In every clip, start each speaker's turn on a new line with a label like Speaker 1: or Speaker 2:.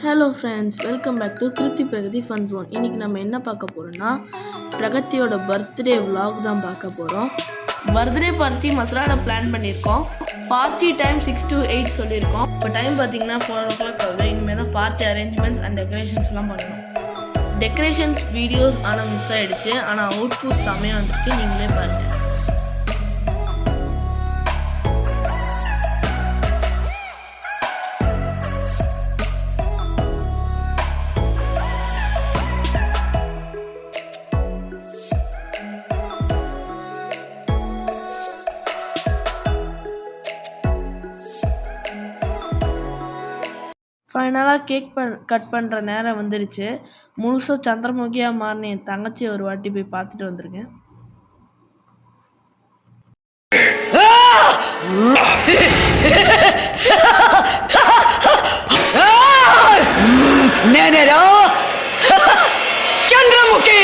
Speaker 1: Hello friends, welcome back to Kriti Pragati fun zone. இன்றைக்கி நம்ம என்ன பார்க்க போகிறோம்னா பிரகதியோட பர்த்டே vlog தான் பார்க்க போகிறோம். பர்த்டே பார்ட்டி மசரால பிளான் பண்ணியிருக்கோம். பார்ட்டி டைம் 6 to 8 சொல்லியிருக்கோம். இப்போ டைம் பார்த்தீங்கன்னா 4 o'clock ஆகுது. இனிமேல் தான் பார்ட்டி அரேஞ்ச்மெண்ட்ஸ் அண்ட் டெக்கரேஷன்ஸ்லாம் பண்ணணும். டெக்கரேஷன்ஸ் வீடியோஸ் ஆனால் மிஸ் ஆகிடுச்சு. ஆனால் அவுட்புட் செம்மையாக வந்துருக்கு, நீங்களே பாருங்கள். ஃபைனலாக கேக் கட் பண்ணுற நேரம் வந்துருச்சு. முழுசாக சந்திரமுகியாக மாறின என் தங்கச்சி ஒரு வாட்டி போய் பார்த்துட்டு வந்துருக்கேன்.
Speaker 2: சந்திரமுகி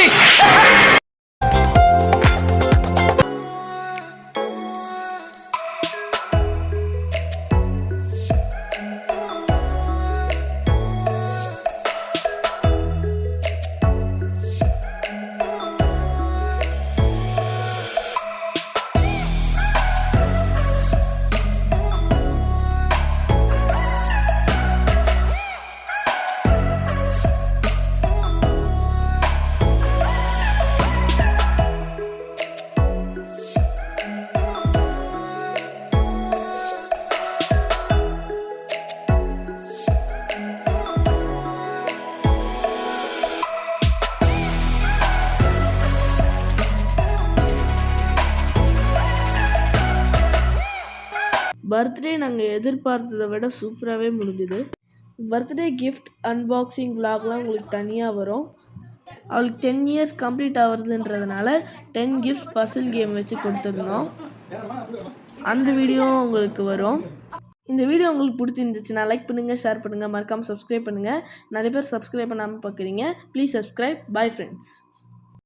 Speaker 1: பர்த்டே நாங்கள் எதிர்பார்த்ததை விட சூப்பராகவே முடிஞ்சுது. பர்த்டே கிஃப்ட் அன்பாக்சிங் vlogலாம் உங்களுக்கு தனியாக வரும். அவளுக்கு 10 years கம்ப்ளீட் ஆகுறதுன்றதுனால 10 gifts பசில் கேம் வச்சு கொடுத்துருந்தோம். அந்த வீடியோவும் உங்களுக்கு வரும். இந்த வீடியோ உங்களுக்கு பிடிச்சிருந்துச்சுன்னா லைக் பண்ணுங்கள், ஷேர் பண்ணுங்கள், மறக்காமல் சப்ஸ்கிரைப் பண்ணுங்கள். நிறைய பேர் சப்ஸ்கிரைப் பண்ணாமல் பார்க்குறீங்க. Please subscribe. Bye friends.